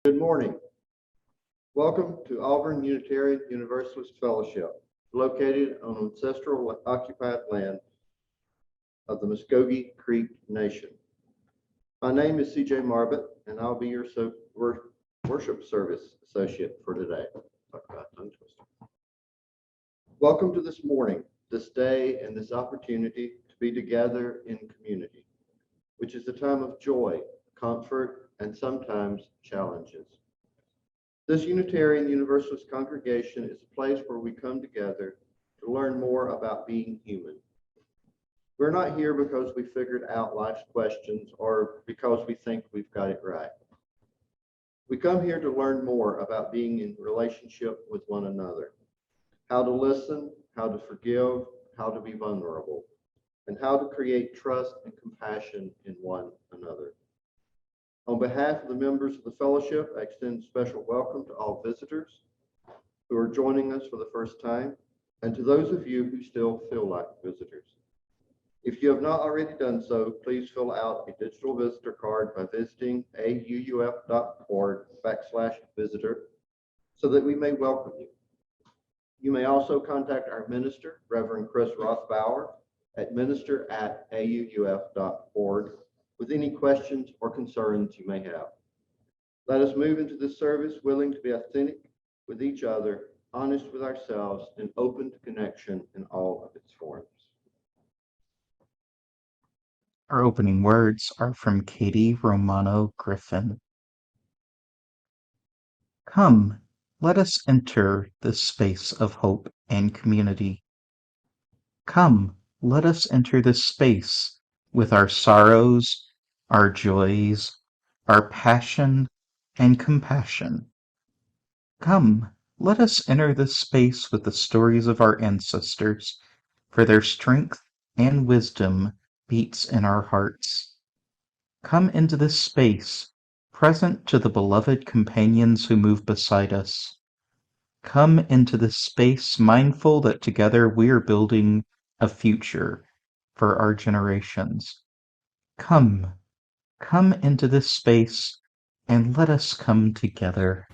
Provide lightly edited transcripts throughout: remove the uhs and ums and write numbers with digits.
Good morning. Welcome to Auburn Unitarian Universalist Fellowship, located on ancestral occupied land of the Muskogee Creek Nation. My name is C.J. Marbut, and I'll be your worship service associate for today. Talk about tongue twister. Welcome to this morning, this day, and this opportunity to be together in community, which is a time of joy, comfort, and sometimes challenges. This Unitarian Universalist congregation is a place where we come together to learn more about being human. We're not here because we figured out life's questions or because we think we've got it right. We come here to learn more about being in relationship with one another, how to listen, how to forgive, how to be vulnerable, and how to create trust and compassion in one another. On behalf of the members of the fellowship, I extend a special welcome to all visitors who are joining us for the first time, and to those of you who still feel like visitors. If you have not already done so, please fill out a digital visitor card by visiting auuf.org/visitor so that we may welcome you. You may also contact our minister, Reverend Chris Rothbauer, at minister@auuf.org with any questions or concerns you may have. Let us move into this service willing to be authentic with each other, honest with ourselves, and open to connection in all of its forms. Our opening words are from Katie Romano Griffin. Come, let us enter this space of hope and community. Come, let us enter this space with our sorrows, our joys, our passion and compassion. Come, let us enter this space with the stories of our ancestors, for their strength and wisdom beats in our hearts. Come into this space, present to the beloved companions who move beside us. Come into this space, mindful that together we are building a future for our generations. Come into this space, and let us come together.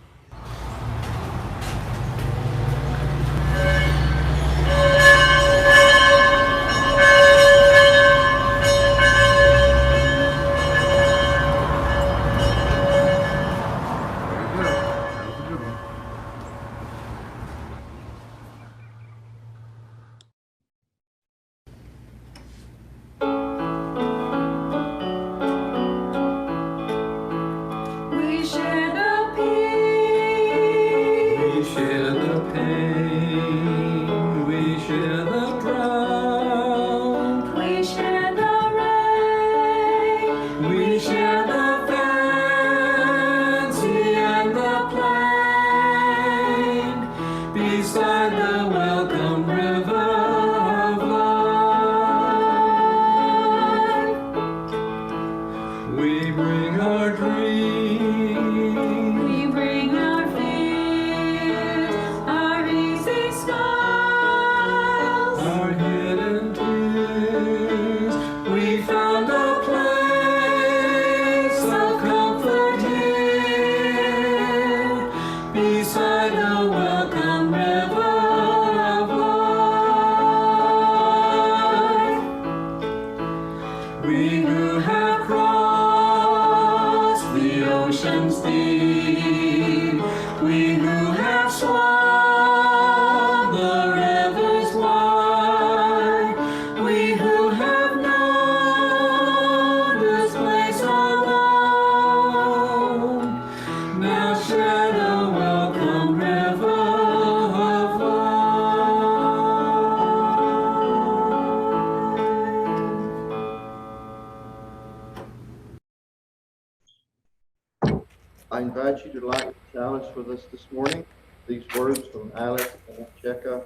I invite you to light the challenge with us this morning. These words from Alex Cheka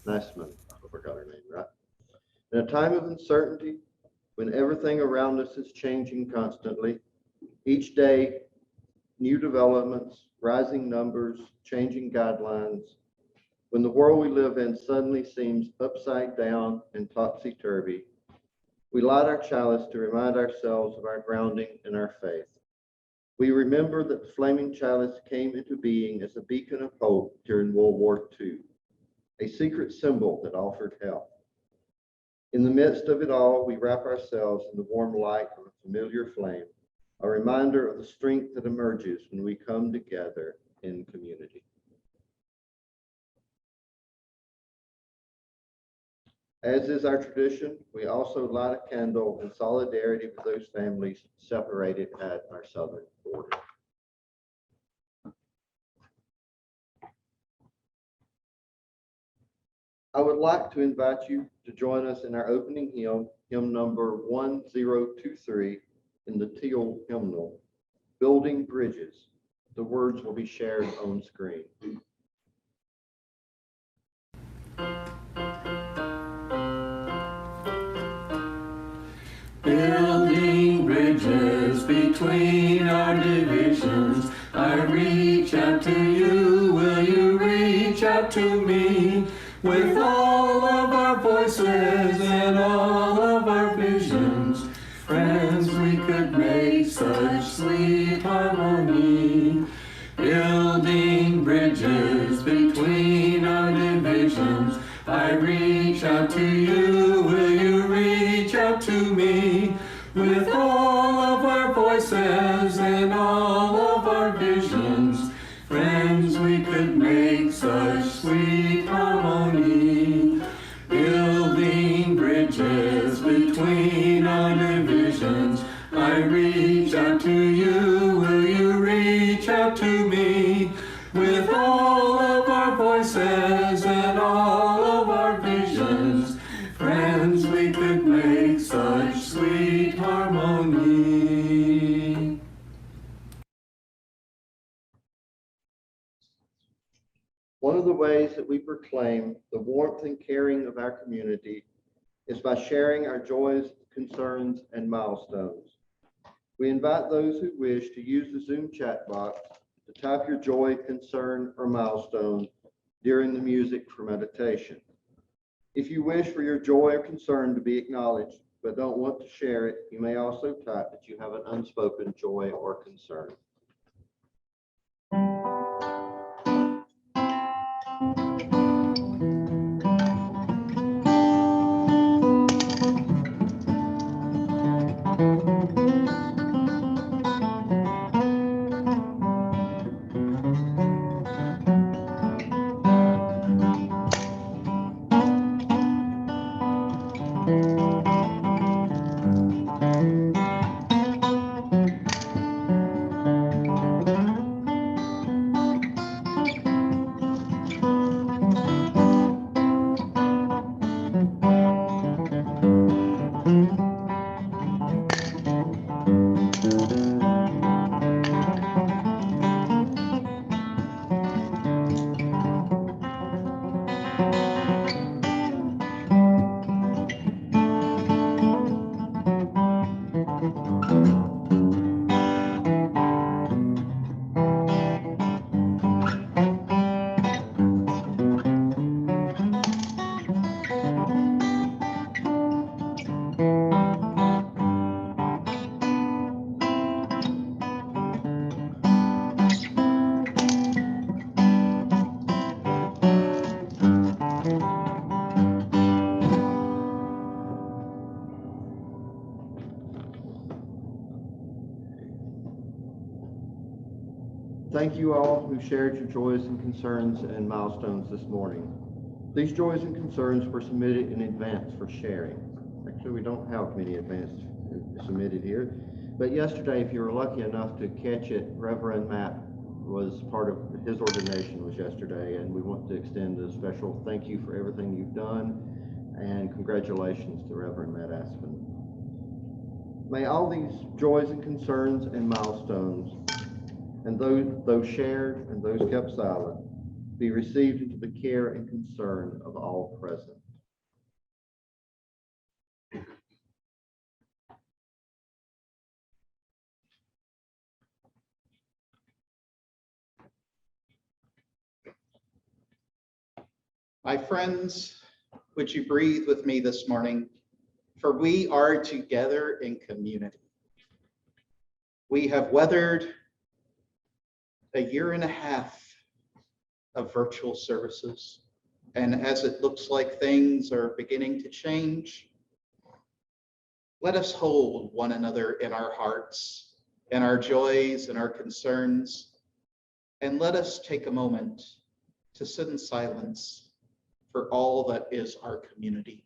Naisman. I hope I got her name right. In a time of uncertainty, when everything around us is changing constantly, each day, new developments, rising numbers, changing guidelines, when the world we live in suddenly seems upside down and topsy-turvy, we light our chalice to remind ourselves of our grounding in our faith. We remember that the flaming chalice came into being as a beacon of hope during World War II, a secret symbol that offered help. In the midst of it all, we wrap ourselves in the warm light of a familiar flame, a reminder of the strength that emerges when we come together in community. As is our tradition, we also light a candle in solidarity with those families separated at our southern border. I would like to invite you to join us in our opening hymn, hymn number 1023 in the teal hymnal, Building Bridges. The words will be shared on screen. Building bridges between our divisions, I reach out to you, will you reach out to me? With all of our voices and all of our visions, friends, we could make such sweet harmony. Building bridges between our divisions, I reach out to you, will you reach out to me? With all of our voices and all of our visions, friends, we could make such sweet harmony. Building bridges between our divisions, I reach out to you, will you reach out to me? With all of our voices and all of our visions, friends, we could make such sweet harmony. One of the ways that we proclaim the warmth and caring of our community is by sharing our joys, concerns, and milestones. We invite those who wish to use the Zoom chat box to type your joy, concern, or milestone during the music for meditation. If you wish for your joy or concern to be acknowledged but don't want to share it, you may also type that you have an unspoken joy or concern. Thank you all who shared your joys and concerns and milestones this morning. These joys and concerns were submitted in advance for sharing. Actually, we don't have many advance submitted here, but yesterday, if you were lucky enough to catch it, Reverend Matt was part of his ordination was yesterday, and we want to extend a special thank you for everything you've done, and congratulations to Reverend Matt Aspen. May all these joys and concerns and milestones, and those shared and those kept silent, be received into the care and concern of all present. My friends, would you breathe with me this morning? For we are together in community. We have weathered a year and a half of virtual services. And as it looks like things are beginning to change, let us hold one another in our hearts, in our joys and our concerns, and let us take a moment to sit in silence for all that is our community.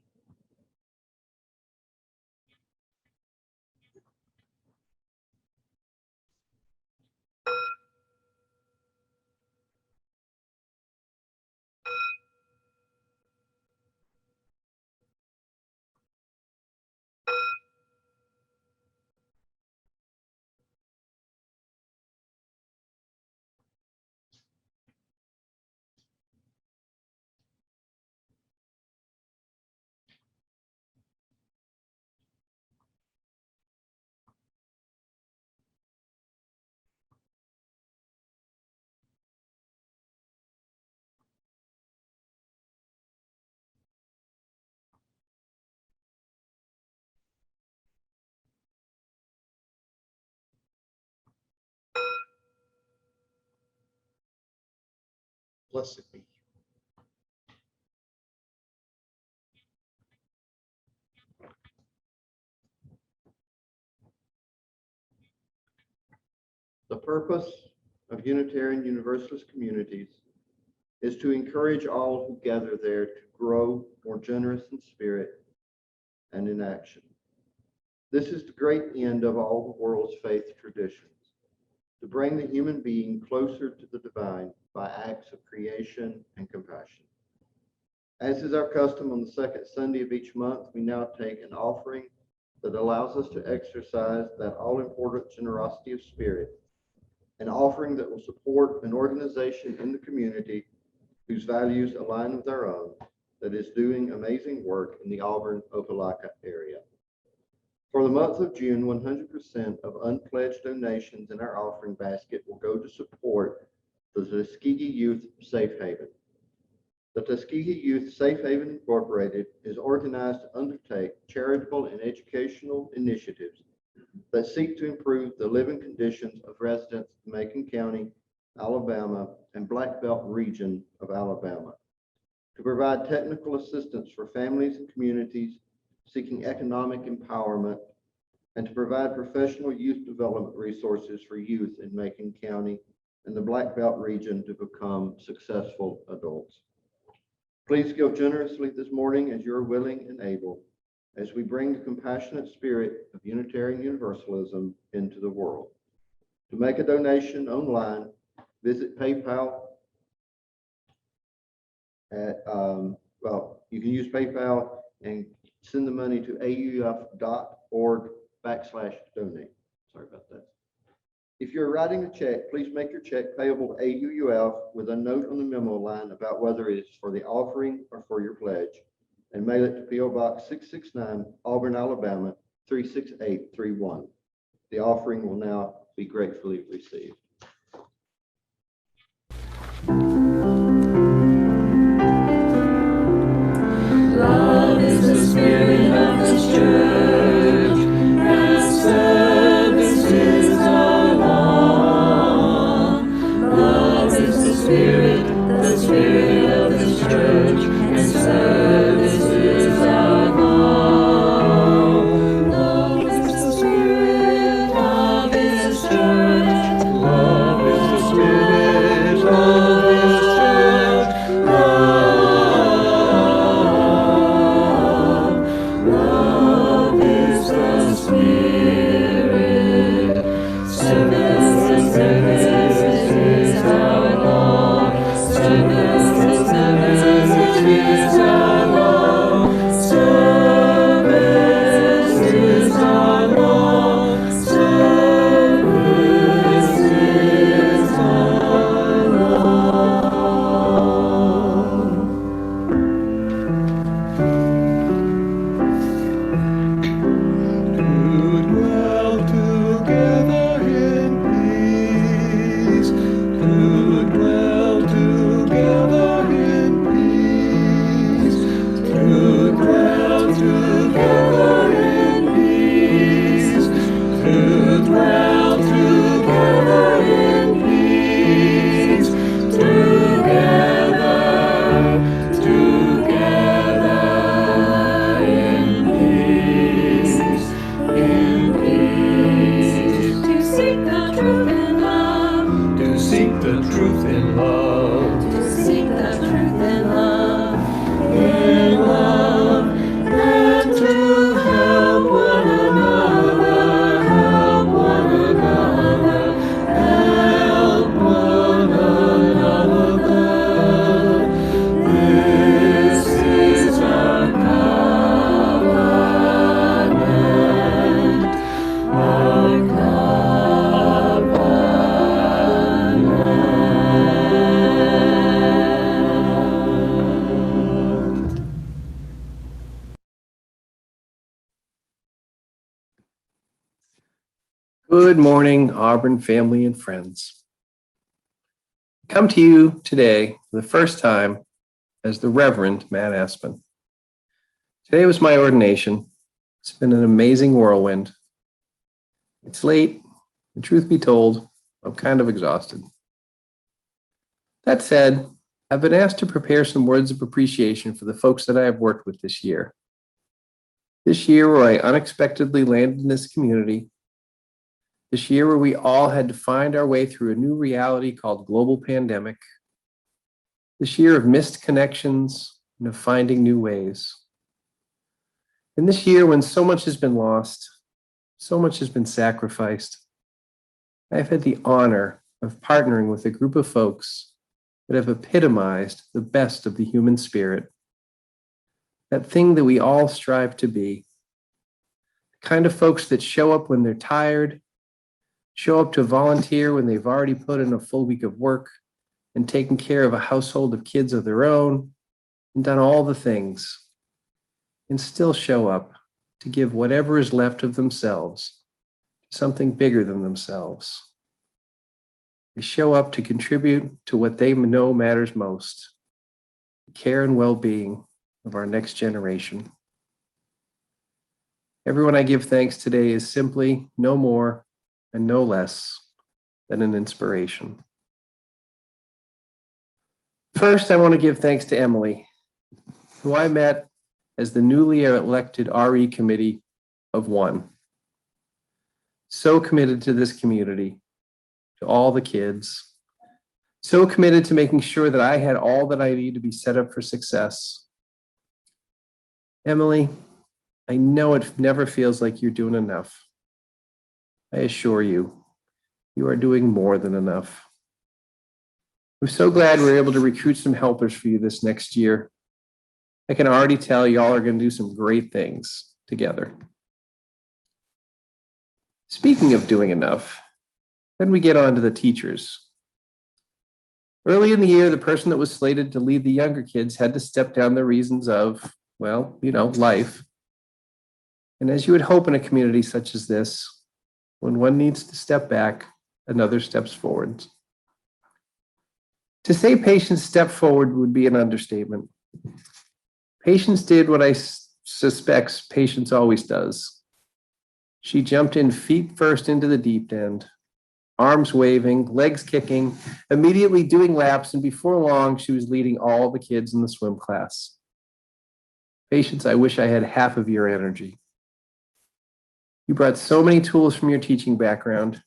Blessed be you. The purpose of Unitarian Universalist communities is to encourage all who gather there to grow more generous in spirit and in action. This is the great end of all the world's faith traditions, to bring the human being closer to the divine by acts of creation and compassion. As is our custom on the second Sunday of each month, we now take an offering that allows us to exercise that all-important generosity of spirit, an offering that will support an organization in the community whose values align with our own, that is doing amazing work in the Auburn, Opelika area. For the month of June, 100% of unpledged donations in our offering basket will go to support the Tuskegee Youth Safe Haven. The Tuskegee Youth Safe Haven Incorporated is organized to undertake charitable and educational initiatives that seek to improve the living conditions of residents of Macon County, Alabama, and Black Belt region of Alabama, to provide technical assistance for families and communities seeking economic empowerment, and to provide professional youth development resources for youth in Macon County and the Black Belt region to become successful adults. Please give generously this morning as you're willing and able, as we bring the compassionate spirit of Unitarian Universalism into the world. To make a donation online, visit PayPal at, you can use PayPal and send the money to AUUF.org/donate. Sorry about that. If you're writing a check, please make your check payable to AUUF with a note on the memo line about whether it is for the offering or for your pledge, and mail it to P.O. Box 669, Auburn, Alabama, 36831. The offering will now be gratefully received. Love is the spirit of this church, and service is our law. Love is the spirit of this church, and service is our law. Love is the spirit of this church. Good morning, Auburn family and friends. I come to you today for the first time as the Reverend Matt Aspen. Today was my ordination. It's been an amazing whirlwind. It's late, and truth be told, I'm kind of exhausted. That said, I've been asked to prepare some words of appreciation for the folks that I have worked with this year. This year where I unexpectedly landed in this community. This year where we all had to find our way through a new reality called global pandemic. This year of missed connections and of finding new ways. And this year when so much has been lost, so much has been sacrificed, I've had the honor of partnering with a group of folks that have epitomized the best of the human spirit. That thing that we all strive to be. The kind of folks that show up when they're tired, show up to volunteer when they've already put in a full week of work and taken care of a household of kids of their own and done all the things, and still show up to give whatever is left of themselves to something bigger than themselves. They show up to contribute to what they know matters most, the care and well-being of our next generation. Everyone I give thanks today is simply no more and no less than an inspiration. First, I want to give thanks to Emily, who I met as the newly elected RE committee of one. So committed to this community, to all the kids, so committed to making sure that I had all that I need to be set up for success. Emily, I know it never feels like you're doing enough. I assure you, you are doing more than enough. I'm so glad we're able to recruit some helpers for you this next year. I can already tell y'all are going to do some great things together. Speaking of doing enough, then we get on to the teachers. Early in the year, the person that was slated to lead the younger kids had to step down the reasons of, well, life. And as you would hope in a community such as this, when one needs to step back, another steps forward. To say Patience stepped forward would be an understatement. Patience did what I suspect Patience always does. She jumped in feet first into the deep end, arms waving, legs kicking, immediately doing laps, and before long, she was leading all the kids in the swim class. Patience, I wish I had half of your energy. You brought so many tools from your teaching background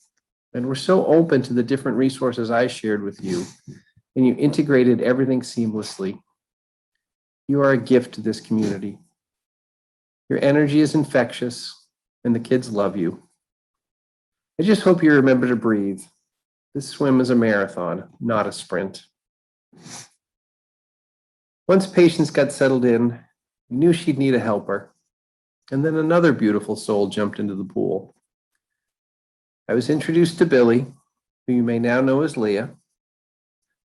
and were so open to the different resources I shared with you, and you integrated everything seamlessly. You are a gift to this community. Your energy is infectious, and the kids love you. I just hope you remember to breathe. This swim is a marathon, not a sprint. Once Patience got settled in, we knew she'd need a helper. And then another beautiful soul jumped into the pool. I was introduced to Billy, who you may now know as Leah,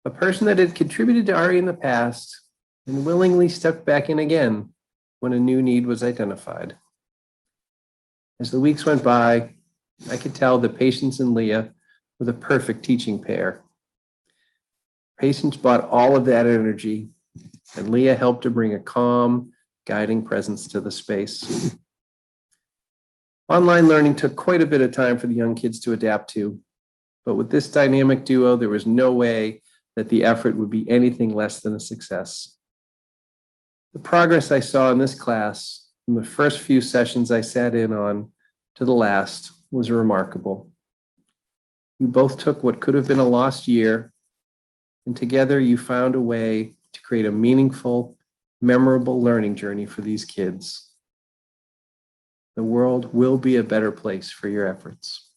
a person that had contributed to RE in the past and willingly stepped back in again when a new need was identified. As the weeks went by, I could tell that Patience and Leah were the perfect teaching pair. Patience brought all of that energy, and Leah helped to bring a calm, guiding presence to the space. Online learning took quite a bit of time for the young kids to adapt to, but with this dynamic duo, there was no way that the effort would be anything less than a success. The progress I saw in this class from the first few sessions I sat in on to the last was remarkable. You both took what could have been a lost year, and together you found a way to create a meaningful, memorable learning journey for these kids. The world will be a better place for your efforts.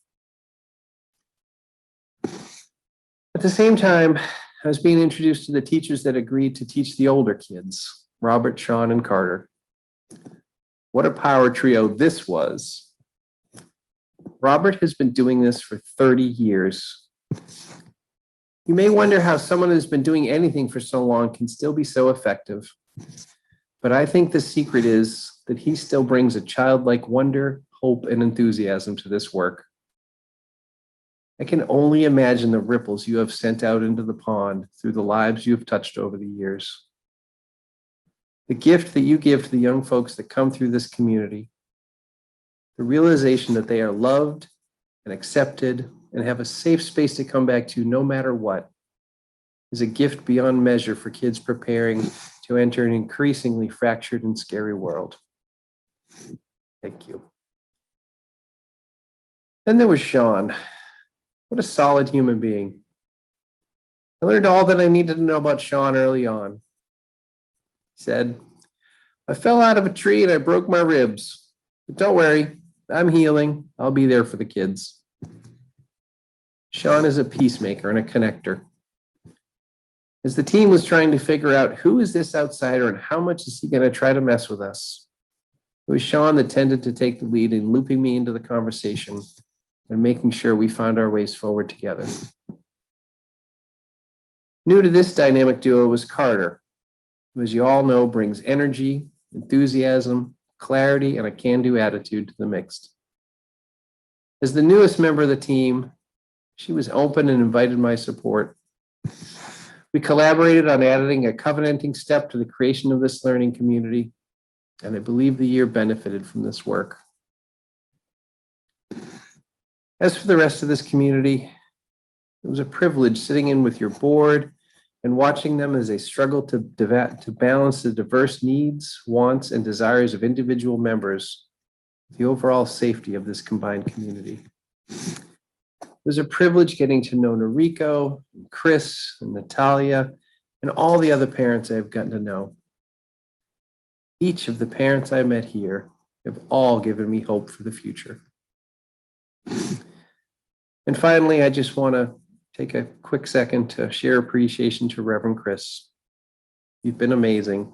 At the same time, I was being introduced to the teachers that agreed to teach the older kids, Robert, Sean, and Carter. What a power trio this was. Robert has been doing this for 30 years. You may wonder how someone who's been doing anything for so long can still be so effective. But I think the secret is that he still brings a childlike wonder, hope, and enthusiasm to this work. I can only imagine the ripples you have sent out into the pond through the lives you have touched over the years. The gift that you give to the young folks that come through this community, the realization that they are loved and accepted and have a safe space to come back to no matter what, is a gift beyond measure for kids preparing to enter an increasingly fractured and scary world. Thank you. Then there was Sean. What a solid human being. I learned all that I needed to know about Sean early on. He said, I fell out of a tree and I broke my ribs. But don't worry, I'm healing. I'll be there for the kids. Sean is a peacemaker and a connector. As the team was trying to figure out who is this outsider and how much is he going to try to mess with us, it was Sean that tended to take the lead in looping me into the conversation and making sure we found our ways forward together. New to this dynamic duo was Carter, who, as you all know, brings energy, enthusiasm, clarity, and a can-do attitude to the mix. As the newest member of the team, she was open and invited my support. We collaborated on adding a covenanting step to the creation of this learning community, and I believe the year benefited from this work. As for the rest of this community, it was a privilege sitting in with your board and watching them as they struggle to balance the diverse needs, wants, and desires of individual members with the overall safety of this combined community. It was a privilege getting to know Noriko, and Chris, and Natalia, and all the other parents I've gotten to know. Each of the parents I met here have all given me hope for the future. And finally, I just want to take a quick second to share appreciation to Reverend Chris. You've been amazing.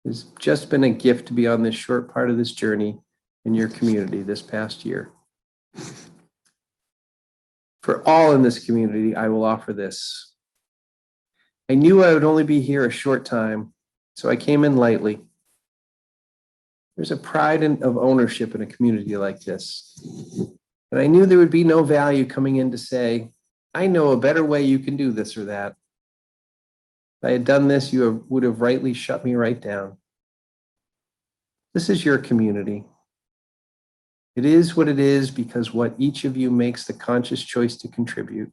It's just been a gift to be on this short part of this journey in your community this past year. For all in this community, I will offer this. I knew I would only be here a short time, so I came in lightly. There's a pride of ownership in a community like this. And I knew there would be no value coming in to say, I know a better way you can do this or that. If I had done this, you would have rightly shut me right down. This is your community. It is what it is because what each of you makes the conscious choice to contribute.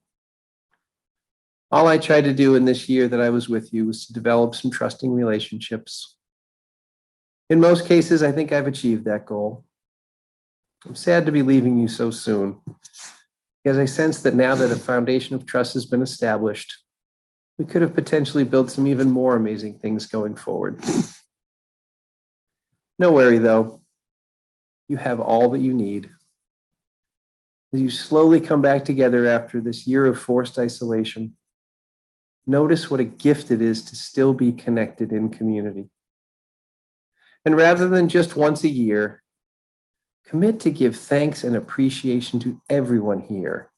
All I tried to do in this year that I was with you was to develop some trusting relationships. In most cases, I think I've achieved that goal. I'm sad to be leaving you so soon, because I sense that now that a foundation of trust has been established, we could have potentially built some even more amazing things going forward. No worry, though. You have all that you need. As you slowly come back together after this year of forced isolation, notice what a gift it is to still be connected in community. And rather than just once a year, commit to give thanks and appreciation to everyone here,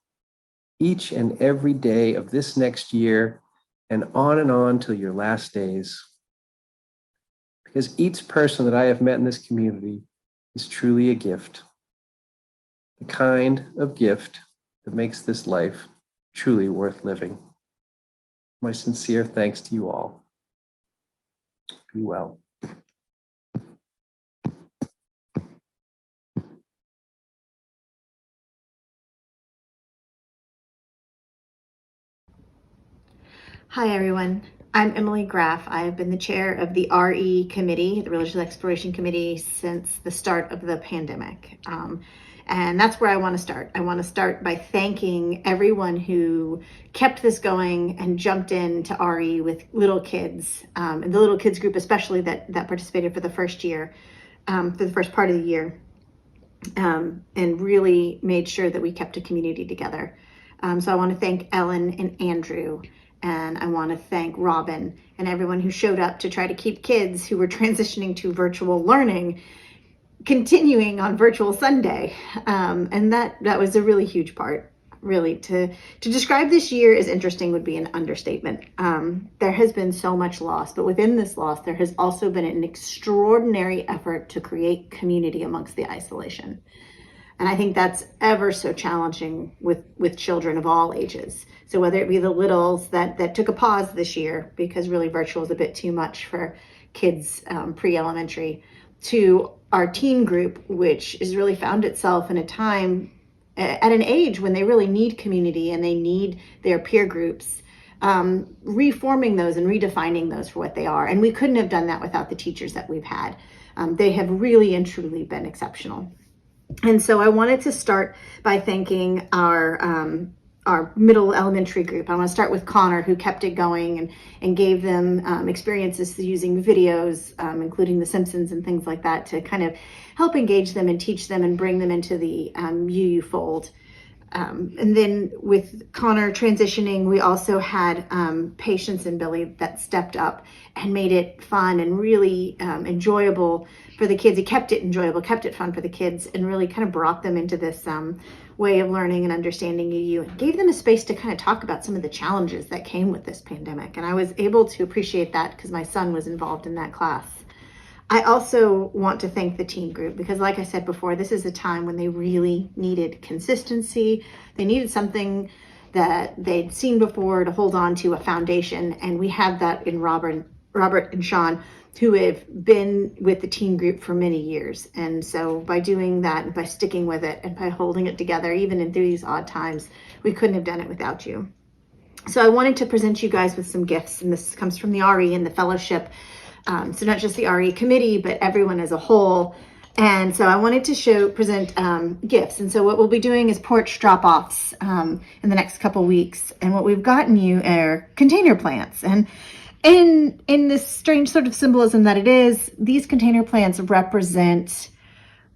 each and every day of this next year, and on till your last days. Because each person that I have met in this community is truly a gift, the kind of gift that makes this life truly worth living. My sincere thanks to you all. Be well. Hi, everyone. I'm Emily Graff. I have been the chair of the RE committee, the Religious Exploration Committee, since the start of the pandemic. And that's where I want to start. I want to start by thanking everyone who kept this going and jumped into RE with little kids, and the little kids group especially that participated for the first year, for the first part of the year, and really made sure that we kept a community together. So I want to thank Ellen and Andrew, and I want to thank Robin and everyone who showed up to try to keep kids who were transitioning to virtual learning continuing on virtual Sunday. And that was a really huge part. Really, to describe this year as interesting would be an understatement. There has been so much loss, but within this loss, there has also been an extraordinary effort to create community amongst the isolation. And I think that's ever so challenging with children of all ages. So whether it be the littles that took a pause this year because really virtual is a bit too much for kids pre-elementary, to our teen group, which has really found itself in a time at an age when they really need community and they need their peer groups, reforming those and redefining those for what they are. And we couldn't have done that without the teachers that we've had. They have really and truly been exceptional. And so I wanted to start by thanking our middle elementary group. I want to start with Connor, who kept it going and gave them experiences using videos, including The Simpsons and things like that, to kind of help engage them and teach them and bring them into the UU fold. And then with Connor transitioning, we also had Patience and Billy that stepped up and made it fun and really enjoyable for the kids. He kept it enjoyable, kept it fun for the kids, and really kind of brought them into this way of learning and understanding UU, and gave them a space to kind of talk about some of the challenges that came with this pandemic. And I was able to appreciate that because my son was involved in that class. I also want to thank the teen group because, like I said before, this is a time when they really needed consistency. They needed something that they'd seen before to hold on to, a foundation. And we have that in Robert and Sean, who have been with the teen group for many years. And so by doing that and by sticking with it and by holding it together, even in through these odd times, we couldn't have done it without you. So I wanted to present you guys with some gifts, and this comes from the RE and the fellowship. So not just the RE committee, but everyone as a whole. And so I wanted to present gifts. And so what we'll be doing is porch drop-offs in the next couple weeks. And what we've gotten you are container plants. And in this strange sort of symbolism that it is, these container plants represent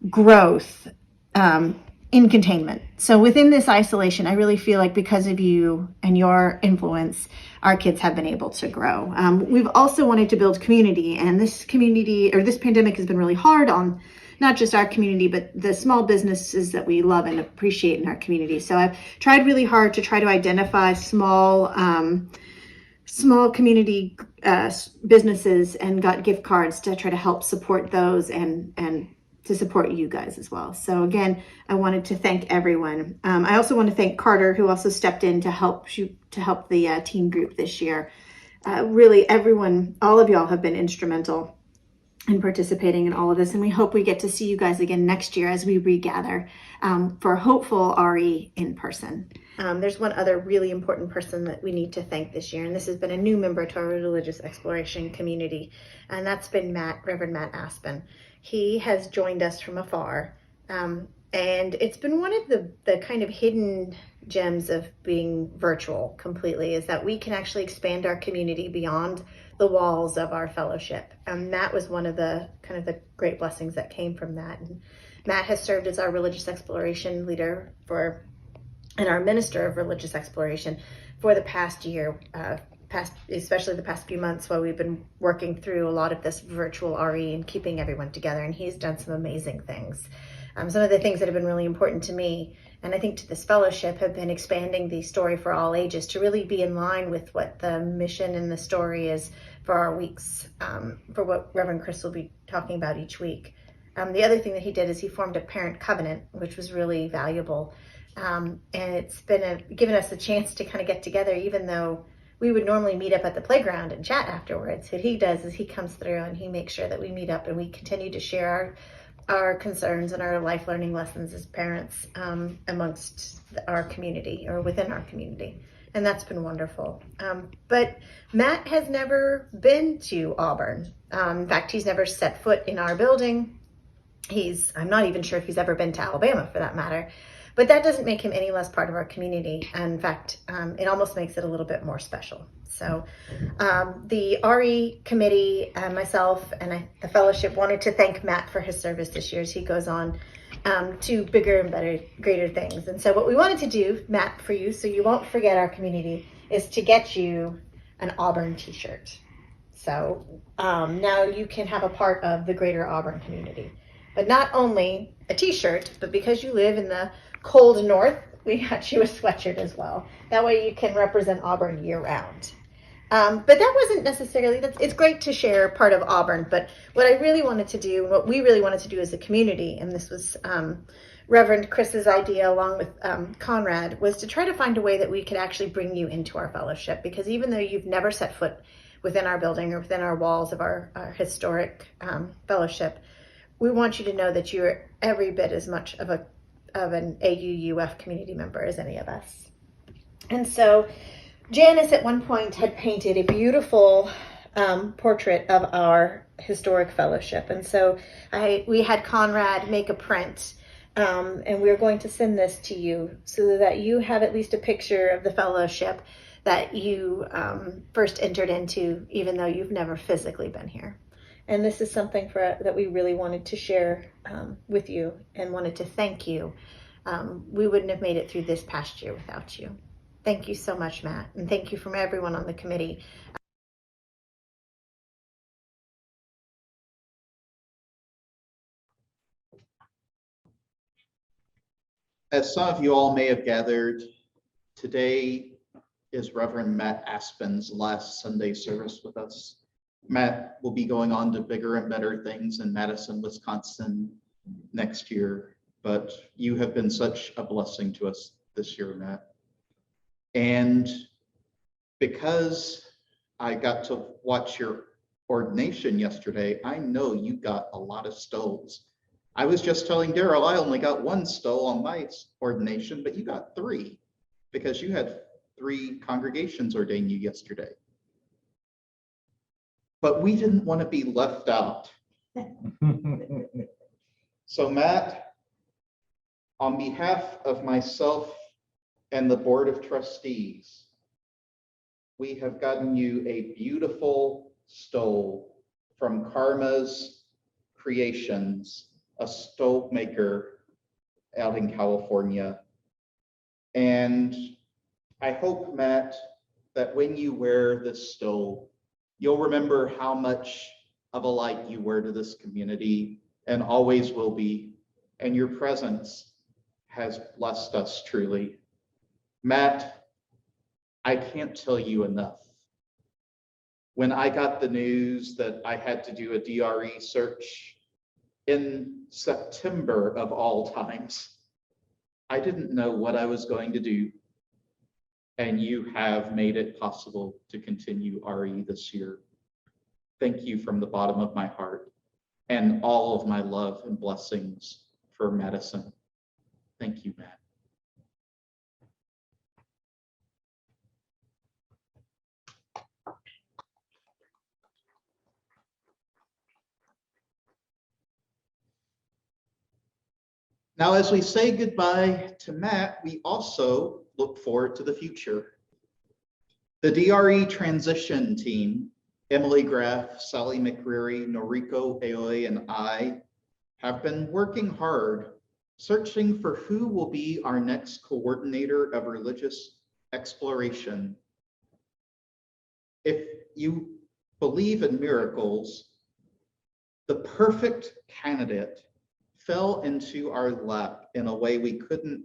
growth in containment. So within this isolation, I really feel like because of you and your influence, our kids have been able to grow. We've also wanted to build community, and this pandemic has been really hard on not just our community, but the small businesses that we love and appreciate in our community. So I've tried really hard to try to identify small community businesses and got gift cards to try to help support those and to support you guys as well. So again, I wanted to thank everyone. I also want to thank Carter, who also stepped in to help the teen group this year. Really, everyone, all of y'all have been instrumental in participating in all of this, and we hope we get to see you guys again next year as we regather for hopeful RE in person. There's one other really important person that we need to thank this year, and this has been a new member to our religious exploration community, and that's been Reverend Matt Aspen. He has joined us from afar, and it's been one of the kind of hidden gems of being virtual completely, is that we can actually expand our community beyond the walls of our fellowship. And that was one of the kind of the great blessings that came from that. And Matt has served as our religious exploration leader and our minister of religious exploration for the past year, especially the past few months while we've been working through a lot of this virtual RE and keeping everyone together. And he's done some amazing things. Some of the things that have been really important to me, and I think to this fellowship, have been expanding the story for all ages to really be in line with what the mission and the story is for our weeks, for what Reverend Chris will be talking about each week. The other thing that he did is he formed a parent covenant, which was really valuable. And it's been given us a chance to kind of get together, even though we would normally meet up at the playground and chat afterwards. What he does is he comes through and he makes sure that we meet up and we continue to share our concerns and our life learning lessons as parents amongst our community or within our community. And that's been wonderful. But Matt has never been to Auburn. In fact, he's never set foot in our building. I'm not even sure if he's ever been to Alabama for that matter. But that doesn't make him any less part of our community. And in fact, it almost makes it a little bit more special. So the RE committee, myself, and the fellowship wanted to thank Matt for his service this year as he goes on to bigger and better, greater things. And so what we wanted to do, Matt, for you, so you won't forget our community, is to get you an Auburn t-shirt. So now you can have a part of the greater Auburn community. But not only a t-shirt, but because you live in the cold north, we got you a sweatshirt as well. That way you can represent Auburn year round. But that wasn't necessarily, it's great to share part of Auburn, but what I really wanted to do, and what we really wanted to do as a community, and this was Reverend Chris's idea, along with Conrad, was to try to find a way that we could actually bring you into our fellowship, because even though you've never set foot within our building or within our walls of our historic fellowship, we want you to know that you're every bit as much of an AUUF community member as any of us. And so Janice at one point had painted a beautiful portrait of our historic fellowship. And so we had Conrad make a print, and we're going to send this to you so that you have at least a picture of the fellowship that you first entered into, even though you've never physically been here. And this is something that we really wanted to share with you and wanted to thank you. We wouldn't have made it through this past year without you. Thank you so much, Matt, and thank you from everyone on the committee. As some of you all may have gathered, today is Reverend Matt Aspen's last Sunday service with us. Matt will be going on to bigger and better things in Madison, Wisconsin next year, but you have been such a blessing to us this year, Matt. And because I got to watch your ordination yesterday, I know you got a lot of stoles. I was just telling Daryl I only got one stole on my ordination, but you got 3 because you had 3 congregations ordain you yesterday. But we didn't want to be left out. So Matt, on behalf of myself and the Board of Trustees, we have gotten you a beautiful stole from Karma's Creations, a stole maker out in California. And I hope, Matt, that when you wear this stole, you'll remember how much of a light you were to this community and always will be. And your presence has blessed us truly. Matt, I can't tell you enough. When I got the news that I had to do a DRE search in September of all times, I didn't know what I was going to do. And you have made it possible to continue RE this year. Thank you from the bottom of my heart and all of my love and blessings for Madison. Thank you, Matt. Now, as we say goodbye to Matt, we also look forward to the future. The DRE transition team, Emily Graff, Sally McCreary, Noriko Aoi, and I have been working hard, searching for who will be our next coordinator of religious exploration. If you believe in miracles, the perfect candidate fell into our lap in a way we couldn't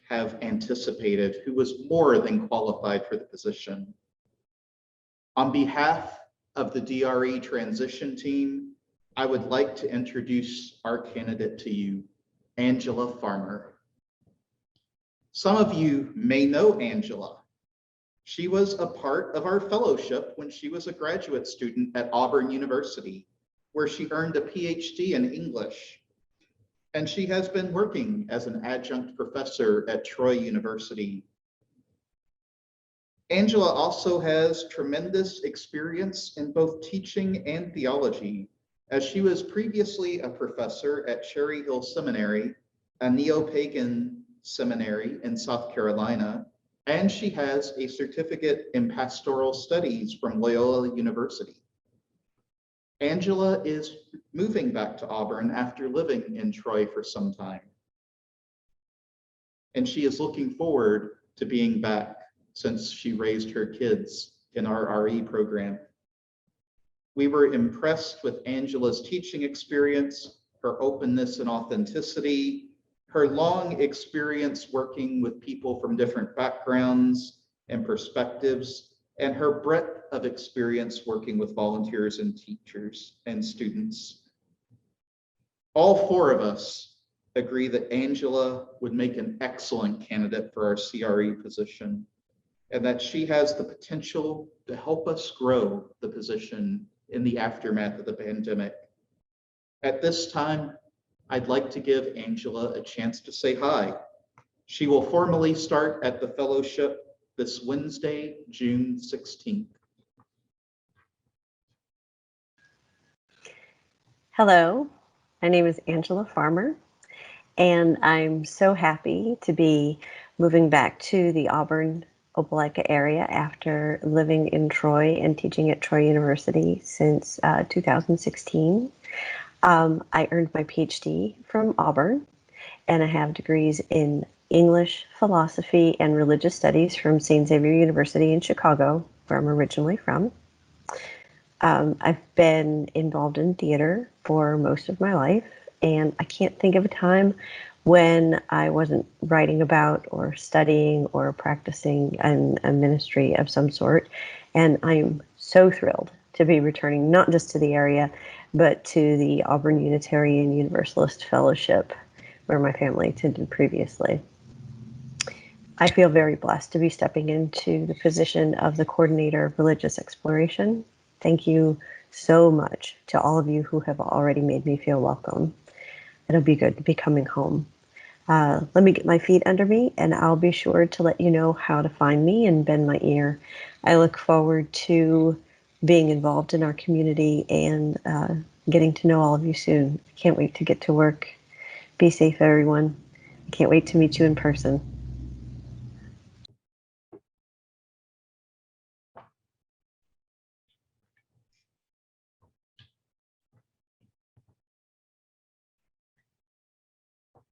have anticipated, who was more than qualified for the position. On behalf of the DRE transition team, I would like to introduce our candidate to you, Angela Farmer. Some of you may know Angela. She was a part of our fellowship when she was a graduate student at Auburn University, where she earned a PhD in English. And she has been working as an adjunct professor at Troy University. Angela also has tremendous experience in both teaching and theology, as she was previously a professor at Cherry Hill Seminary, a neo-pagan seminary in South Carolina, and she has a certificate in pastoral studies from Loyola University. Angela is moving back to Auburn after living in Troy for some time. And she is looking forward to being back since she raised her kids in our RE program. We were impressed with Angela's teaching experience, her openness and authenticity, her long experience working with people from different backgrounds and perspectives, and her breadth of experience working with volunteers and teachers and students. All 4 of us agree that Angela would make an excellent candidate for our CRE position, and that she has the potential to help us grow the position in the aftermath of the pandemic. At this time, I'd like to give Angela a chance to say hi. She will formally start at the fellowship this Wednesday, June 16th. Hello, my name is Angela Farmer, and I'm so happy to be moving back to the Auburn, Opelika area after living in Troy and teaching at Troy University since 2016. I earned my PhD from Auburn, and I have degrees in English, philosophy, and religious studies from St. Xavier University in Chicago, where I'm originally from. I've been involved in theater for most of my life, and I can't think of a time when I wasn't writing about or studying or practicing in a ministry of some sort. And I'm so thrilled to be returning not just to the area, but to the Auburn Unitarian Universalist Fellowship, where my family attended previously. I feel very blessed to be stepping into the position of the coordinator of religious exploration. Thank you so much to all of you who have already made me feel welcome. It'll be good to be coming home. Let me get my feet under me, and I'll be sure to let you know how to find me and bend my ear. I look forward to being involved in our community and getting to know all of you soon. I can't wait to get to work. Be safe, everyone. I can't wait to meet you in person.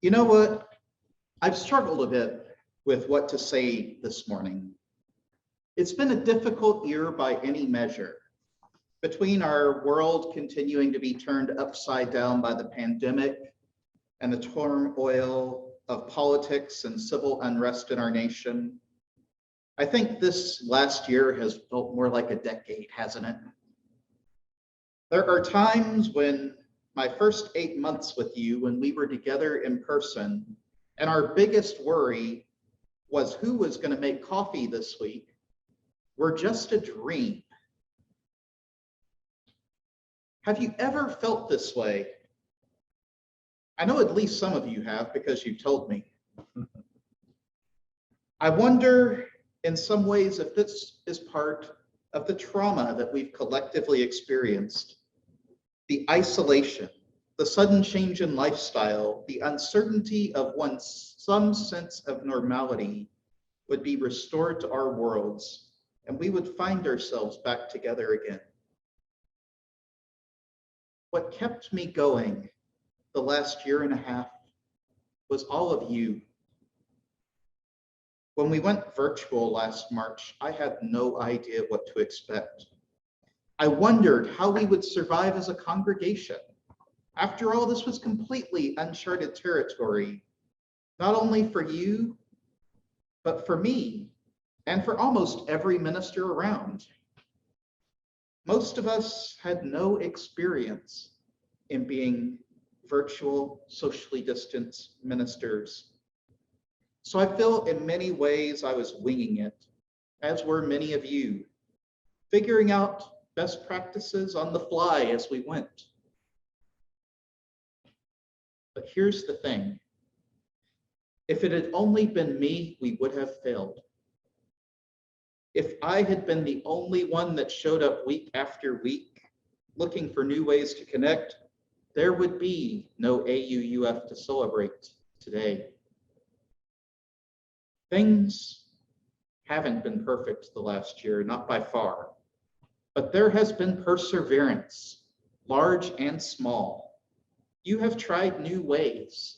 You know what? I've struggled a bit with what to say this morning. It's been a difficult year by any measure. Between our world continuing to be turned upside down by the pandemic and the turmoil of politics and civil unrest in our nation, I think this last year has felt more like a decade, hasn't it? There are times when my first 8 months with you, when we were together in person, and our biggest worry was who was going to make coffee this week, were just a dream. Have you ever felt this way? I know at least some of you have, because you told me. I wonder in some ways if this is part of the trauma that we've collectively experienced. The isolation, the sudden change in lifestyle, the uncertainty of when some sense of normality would be restored to our worlds, and we would find ourselves back together again. What kept me going the last year and a half was all of you. When we went virtual last March, I had no idea what to expect. I wondered how we would survive as a congregation. After all, this was completely uncharted territory, not only for you, but for me, and for almost every minister around. Most of us had no experience in being virtual, socially distanced ministers. So I feel in many ways I was winging it, as were many of you, figuring out best practices on the fly as we went. But here's the thing. If it had only been me, we would have failed. If I had been the only one that showed up week after week, looking for new ways to connect, there would be no AUUF to celebrate today. Things haven't been perfect the last year, not by far. But there has been perseverance, large and small. You have tried new ways,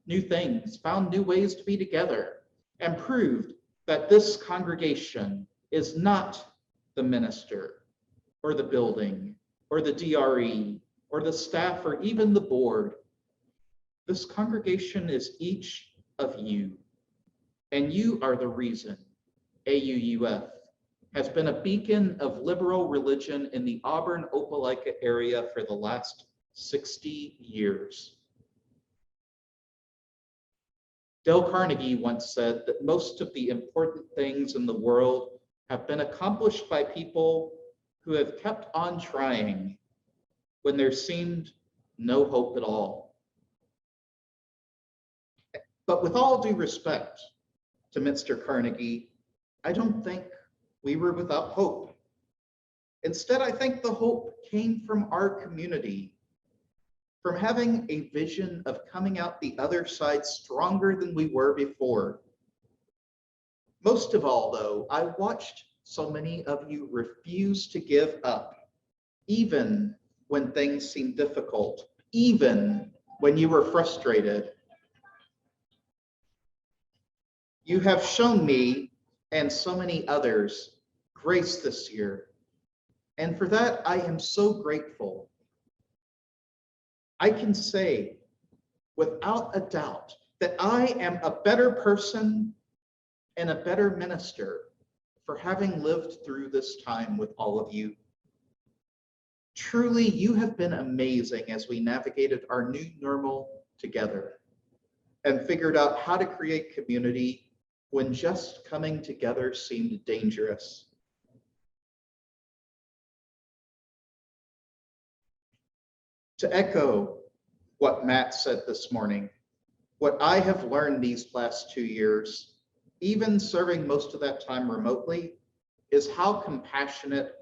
new things, found new ways to be together, and proved that this congregation is not the minister, or the building, or the DRE, or the staff, or even the board. This congregation is each of you, and you are the reason AUUF has been a beacon of liberal religion in the Auburn, Opelika area for the last 60 years. Dale Carnegie once said that most of the important things in the world have been accomplished by people who have kept on trying when there seemed no hope at all. But with all due respect to Mr. Carnegie, I don't think we were without hope. Instead, I think the hope came from our community, from having a vision of coming out the other side stronger than we were before. Most of all, though, I watched so many of you refuse to give up, even when things seemed difficult, even when you were frustrated. You have shown me and so many others grace this year, and for that I am so grateful. I can say without a doubt that I am a better person and a better minister for having lived through this time with all of you. Truly, you have been amazing as we navigated our new normal together and figured out how to create community when just coming together seemed dangerous. To echo what Matt said this morning, what I have learned these last 2 years, even serving most of that time remotely, is how compassionate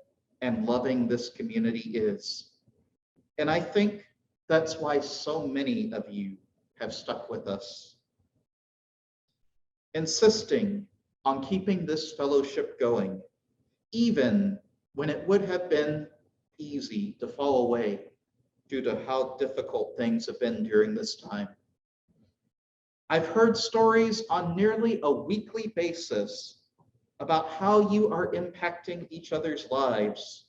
and loving this community is. And I think that's why so many of you have stuck with us, insisting on keeping this fellowship going, even when it would have been easy to fall away due to how difficult things have been during this time. I've heard stories on nearly a weekly basis about how you are impacting each other's lives,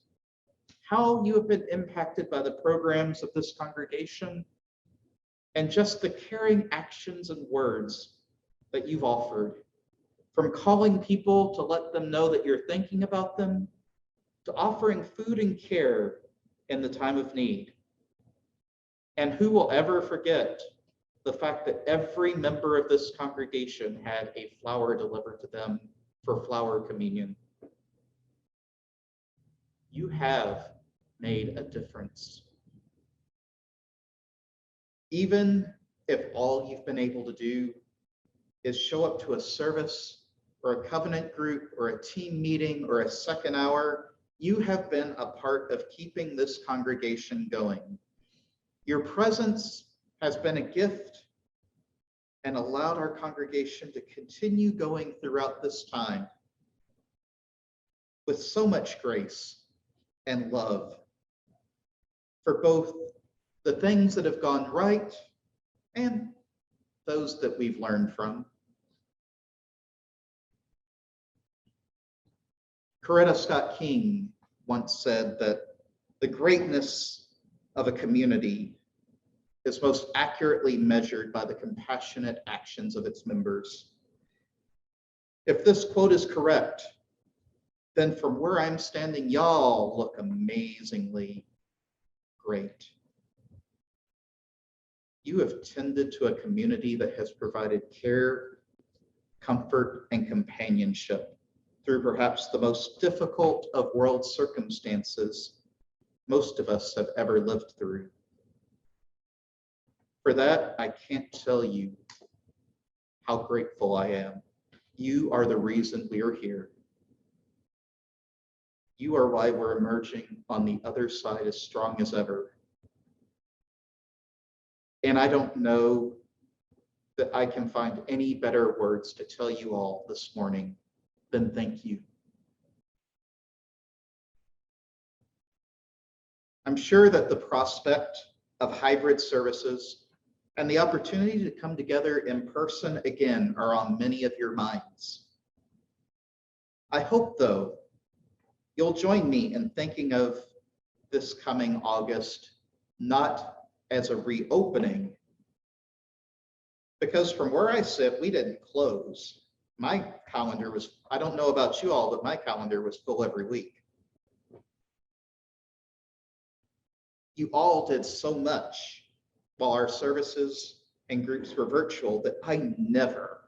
how you have been impacted by the programs of this congregation, and just the caring actions and words that you've offered, from calling people to let them know that you're thinking about them, to offering food and care in the time of need. And who will ever forget the fact that every member of this congregation had a flower delivered to them for flower communion? You have made a difference. Even if all you've been able to do is show up to a service or a covenant group or a team meeting or a second hour, you have been a part of keeping this congregation going. Your presence has been a gift and allowed our congregation to continue going throughout this time with so much grace and love for both the things that have gone right and those that we've learned from. Coretta Scott King once said that the greatness of a community is most accurately measured by the compassionate actions of its members. If this quote is correct, then from where I'm standing, y'all look amazingly great. You have tended to a community that has provided care, comfort, and companionship through perhaps the most difficult of world circumstances most of us have ever lived through. For that, I can't tell you how grateful I am. You are the reason we are here. You are why we're emerging on the other side as strong as ever. And I don't know that I can find any better words to tell you all this morning than thank you. I'm sure that the prospect of hybrid services and the opportunity to come together in person again are on many of your minds. I hope, though, you'll join me in thinking of this coming August not as a reopening, because from where I sit, we didn't close. My calendar was, I don't know about you all, but my calendar was full every week. You all did so much while our services and groups were virtual, that I never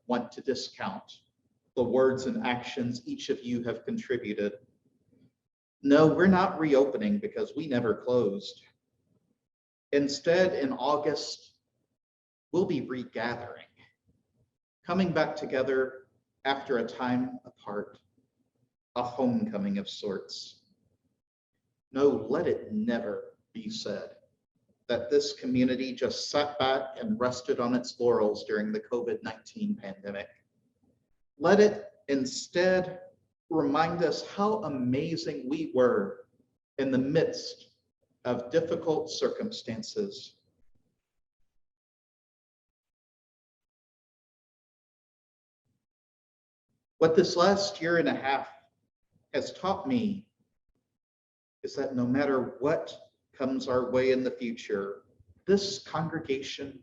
want to discount the words and actions each of you have contributed. No, we're not reopening because we never closed. Instead, in August, we'll be regathering, coming back together after a time apart, a homecoming of sorts. No, let it never be said that this community just sat back and rested on its laurels during the COVID-19 pandemic. Let it instead remind us how amazing we were in the midst of difficult circumstances. What this last year and a half has taught me is that no matter what comes our way in the future, this congregation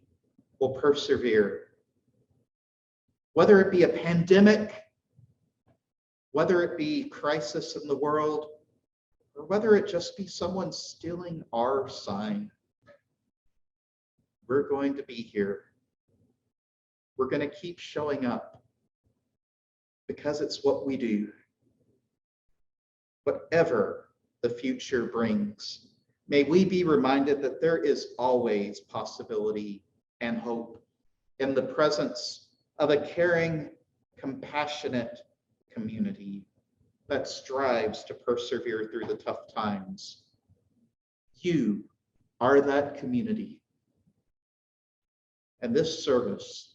will persevere. Whether it be a pandemic, whether it be crisis in the world, or whether it just be someone stealing our sign, we're going to be here. We're going to keep showing up because it's what we do. Whatever the future brings, may we be reminded that there is always possibility and hope in the presence of a caring, compassionate community that strives to persevere through the tough times. You are that community. And this service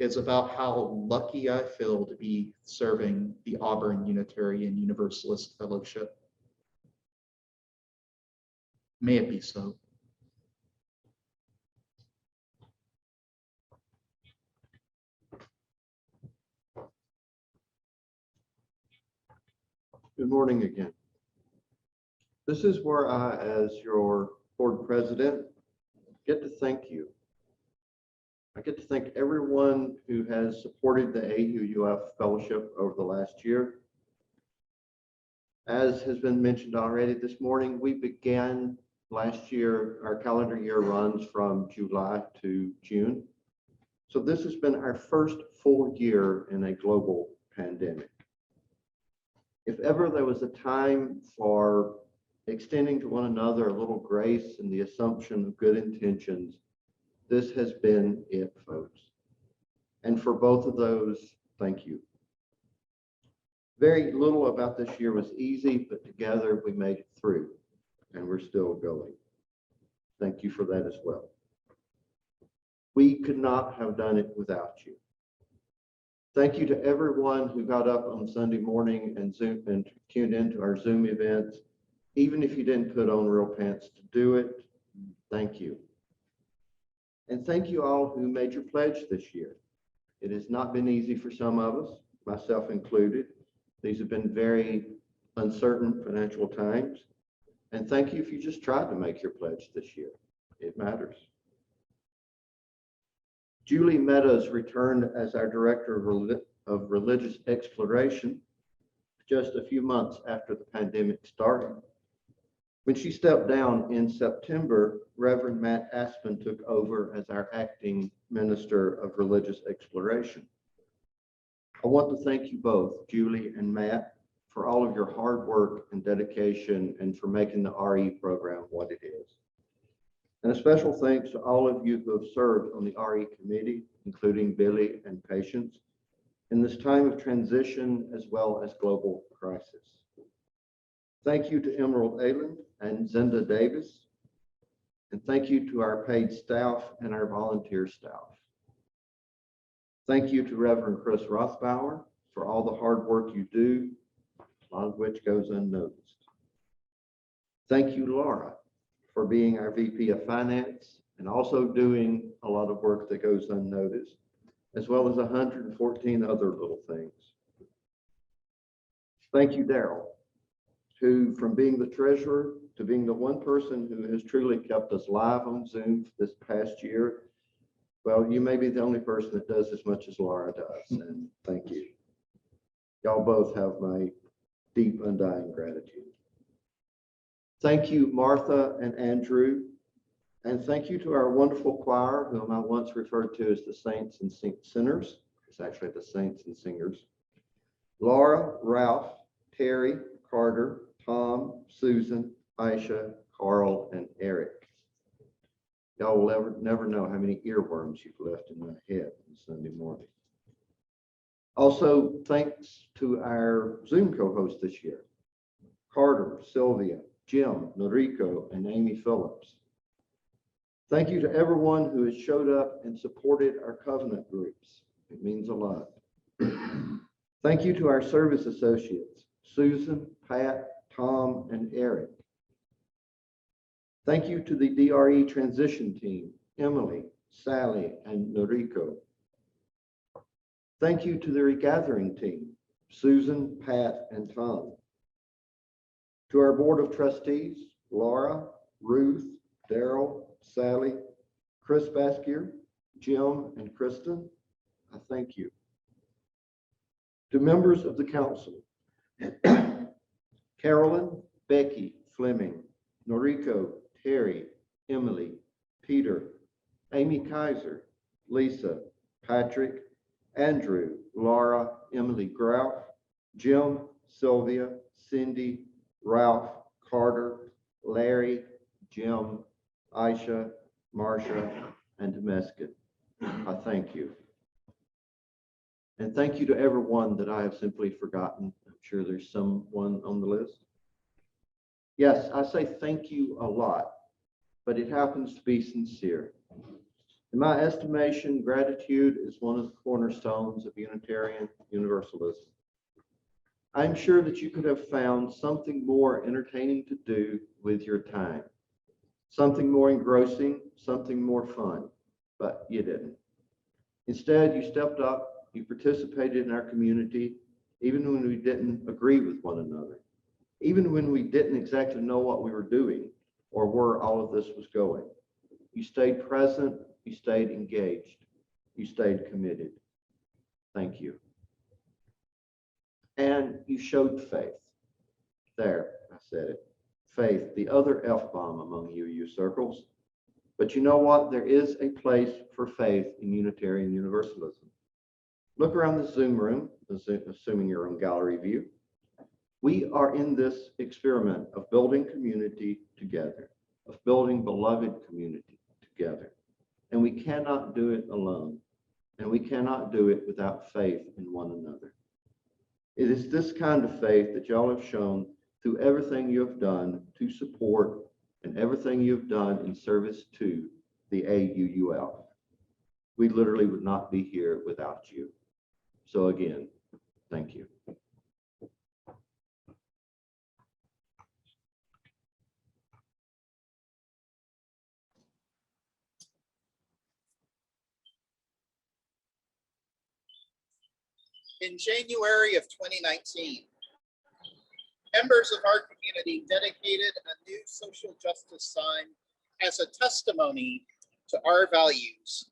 is about how lucky I feel to be serving the Auburn Unitarian Universalist Fellowship. May it be so. Good morning again. This is where I, as your board president, get to thank you. I get to thank everyone who has supported the AUUF fellowship over the last year. As has been mentioned already this morning, we began last year, our calendar year runs from July to June. So this has been our first full year in a global pandemic. If ever there was a time for extending to one another a little grace and the assumption of good intentions, this has been it, folks. And for both of those, thank you. Very little about this year was easy, but together we made it through, and we're still going. Thank you for that as well. We could not have done it without you. Thank you to everyone who got up on Sunday morning and Zoom and tuned into our Zoom events. Even if you didn't put on real pants to do it, thank you. And thank you all who made your pledge this year. It has not been easy for some of us, myself included. These have been very uncertain financial times. And thank you if you just tried to make your pledge this year. It matters. Julie Meadows returned as our Director of Religious Exploration just a few months after the pandemic started. When she stepped down in September, Reverend Matt Aspen took over as our acting Minister of Religious Exploration. I want to thank you both, Julie and Matt, for all of your hard work and dedication and for making the RE program what it is. And a special thanks to all of you who have served on the RE committee, including Billy and Patience, in this time of transition as well as global crisis. Thank you to Emerald Ayland and Zenda Davis, and thank you to our paid staff and our volunteer staff. Thank you to Reverend Chris Rothbauer for all the hard work you do, a lot of which goes unnoticed. Thank you, Laura, for being our VP of Finance and also doing a lot of work that goes unnoticed, as well as 114 other little things. Thank you, Daryl, who from being the treasurer to being the one person who has truly kept us live on Zoom this past year. Well, you may be the only person that does as much as Laura does, and thank you. Y'all both have my deep, undying gratitude. Thank you, Martha and Andrew, And thank you to our wonderful choir, whom I once referred to as the Saints and Sinners. It's actually the Saints and Singers. Laura, Ralph, Terry, Carter, Tom, Susan, Aisha, Carl, and Eric. Y'all will never know how many earworms you've left in my head on Sunday morning. Also, thanks to our Zoom co-hosts this year, Carter, Sylvia, Jim, Noriko, and Amy Phillips. Thank you to everyone who has showed up and supported our covenant groups. It means a lot. Thank you to our service associates, Susan, Pat, Tom, and Eric. Thank you to the DRE transition team, Emily, Sally, and Noriko. Thank you to the regathering team, Susan, Pat, and Tom. To our board of trustees, Laura, Ruth, Daryl, Sally, Chris Baskier, Jim, and Kristen, I thank you. To members of the council, Carolyn, Becky, Fleming, Noriko, Terry, Emily, Peter, Amy Kaiser, Lisa, Patrick, Andrew, Laura, Emily Grout, Jim, Sylvia, Cindy, Ralph, Carter, Larry, Jim, Aisha, Marcia, and Temeskin. I thank you. And thank you to everyone that I have simply forgotten. I'm sure there's someone on the list. Yes, I say thank you a lot, but it happens to be sincere. In my estimation, gratitude is one of the cornerstones of Unitarian Universalism. I'm sure that you could have found something more entertaining to do with your time, something more engrossing, something more fun, but you didn't. Instead, you stepped up, you participated in our community, even when we didn't agree with one another, even when we didn't exactly know what we were doing or where all of this was going. You stayed present, you stayed engaged, you stayed committed. Thank you. And you showed faith. There, I said it. Faith, the other F-bomb among UU circles. But you know what? There is a place for faith in Unitarian Universalism. Look around the Zoom room, assuming you're on gallery view. We are in this experiment of building community together, of building beloved community together. And we cannot do it alone. And we cannot do it without faith in one another. It is this kind of faith that y'all have shown through everything you have done to support and everything you've done in service to the AUUF. We literally would not be here without you. So again, thank you. In January of 2019, members of our community dedicated a new social justice sign as a testimony to our values.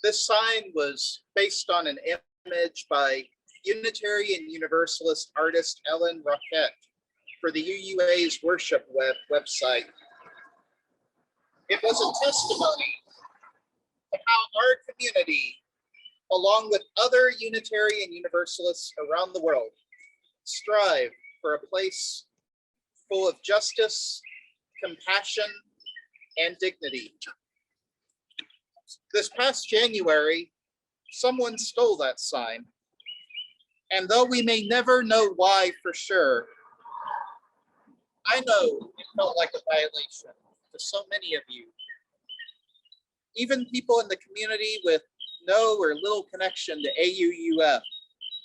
This sign was based on an image by Unitarian Universalist artist Ellen Roquette for the UUA's worship website. It was a testimony to how our community, along with other Unitarian Universalists around the world, strive for a place full of justice, compassion, and dignity. This past January, someone stole that sign. And though we may never know why for sure, I know it felt like a violation to so many of you. Even people in the community with no or little connection to AUUF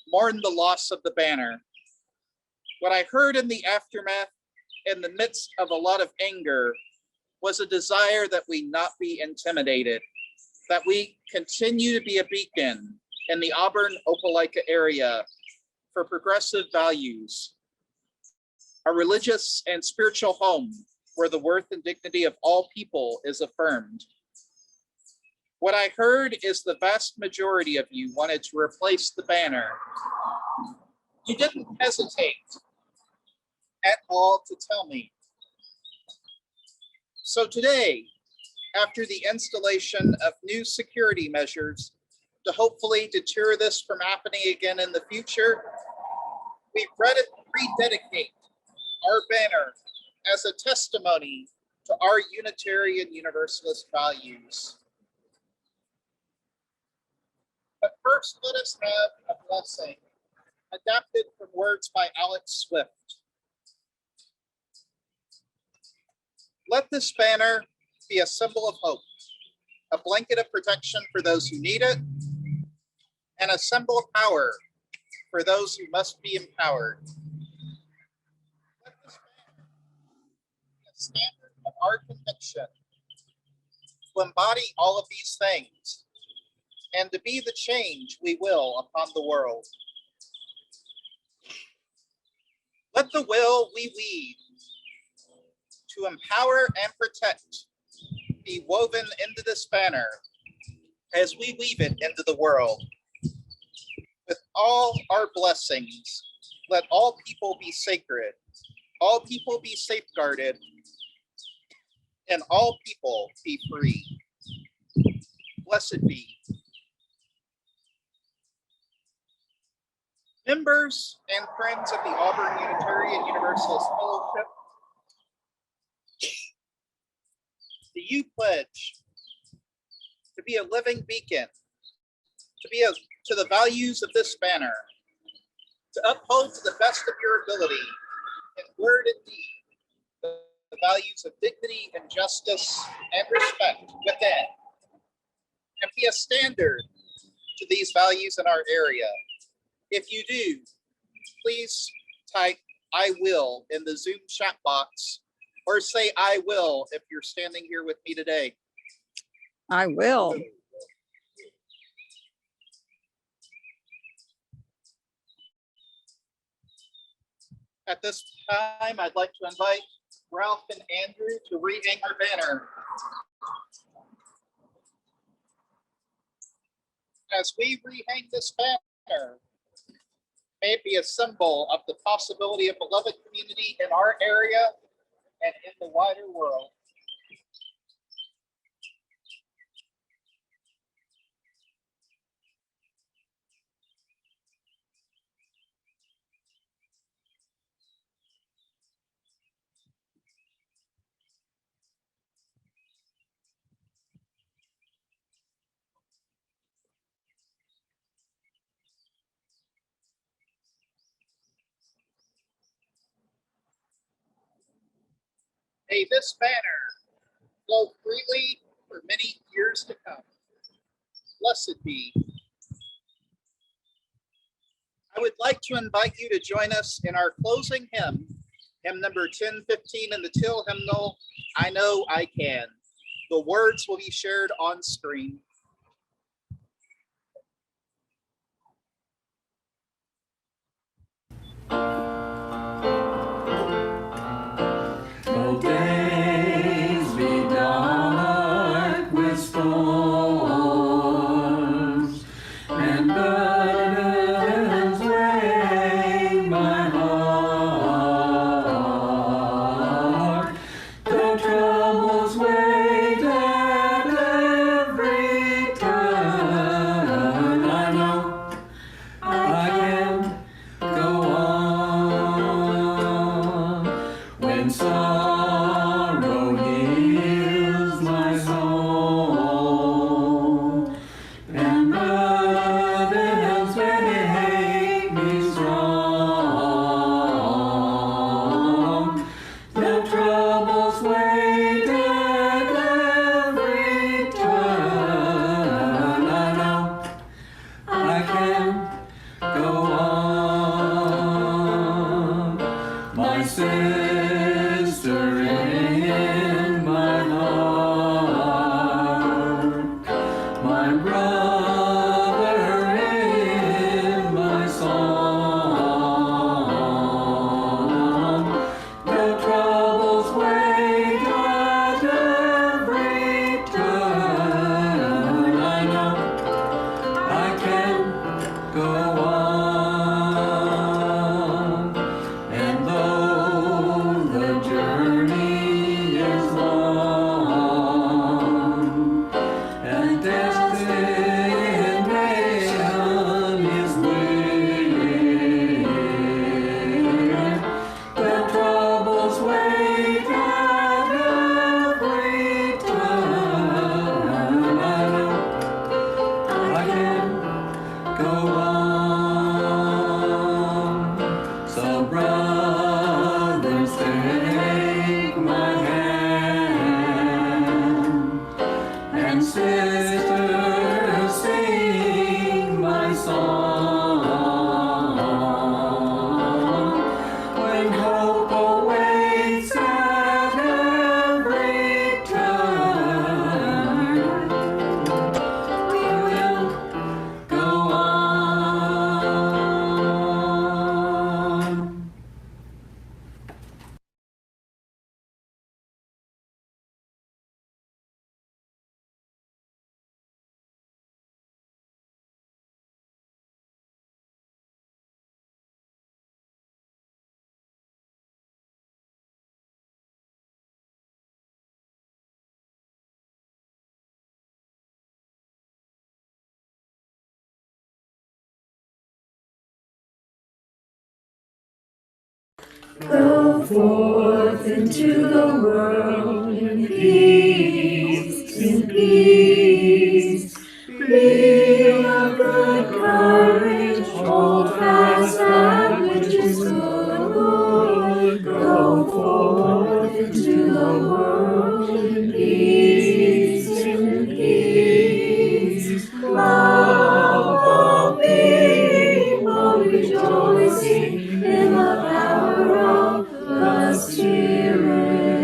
mourned the loss of the banner. What I heard in the aftermath, in the midst of a lot of anger, was a desire that we not be intimidated, that we continue to be a beacon in the Auburn, Opelika area for progressive values, a religious and spiritual home where the worth and dignity of all people is affirmed. What I heard is the vast majority of you wanted to replace the banner. You didn't hesitate at all to tell me. So today, after the installation of new security measures to hopefully deter this from happening again in the future, we rededicate our banner as a testimony to our Unitarian Universalist values. But first, let us have a blessing adapted from words by Alex Swift. Let this banner be a symbol of hope, a blanket of protection for those who need it, and a symbol of power for those who must be empowered. Let this banner be a standard of our conviction to embody all of these things and to be the change we will upon the world. Let the will we weave to empower and protect be woven into this banner as we weave it into the world. With all our blessings, let all people be sacred, all people be safeguarded, and all people be free. Blessed be. Members and friends of the Auburn Unitarian Universalist Fellowship, do you pledge to be a living beacon, to the values of this banner, to uphold to the best of your ability in word and deed the values of dignity and justice and respect within, and be a standard to these values in our area? If you do, please type "I will" in the Zoom chat box, or say "I will" if you're standing here with me today. I will. At this time, I'd like to invite Ralph and Andrew to rehang our banner. As we rehang this banner, may it be a symbol of the possibility of beloved community in our area and in the wider world. May this banner flow freely for many years to come. Blessed be. I would like to invite you to join us in our closing hymn, hymn number 1015 in the Till hymnal, "I Know I Can." The words will be shared on screen. Though days be dark with storms, and burdens weigh my heart, though troubles wait at every turn, I know I can go on when sorrow heals my soul and burdens make me strong. The troubles wait at every turn, I know I can go on. My sister in my heart, my brother in my song. The troubles wait at every turn, I know I can go on. And though the Go forth into the world in peace, in peace. Be of good courage, hold fast that which is good. Go forth into the world in peace, in peace. Love all people, rejoicing in the power of the Spirit.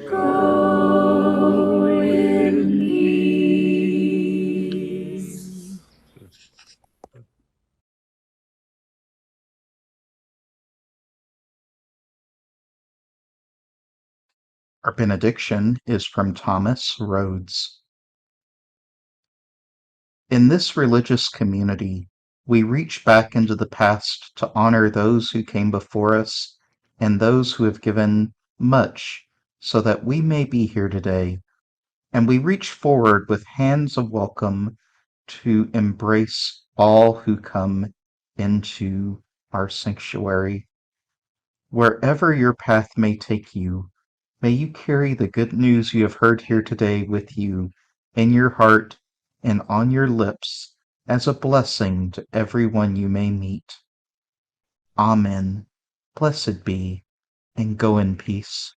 Go in peace. Our benediction is from Thomas Rhodes. In this religious community, we reach back into the past to honor those who came before us and those who have given much so that we may be here today. And we reach forward with hands of welcome to embrace all who come into our sanctuary. Wherever your path may take you, may you carry the good news you have heard here today with you in your heart and on your lips as a blessing to everyone you may meet. Amen. Blessed be, and go in peace.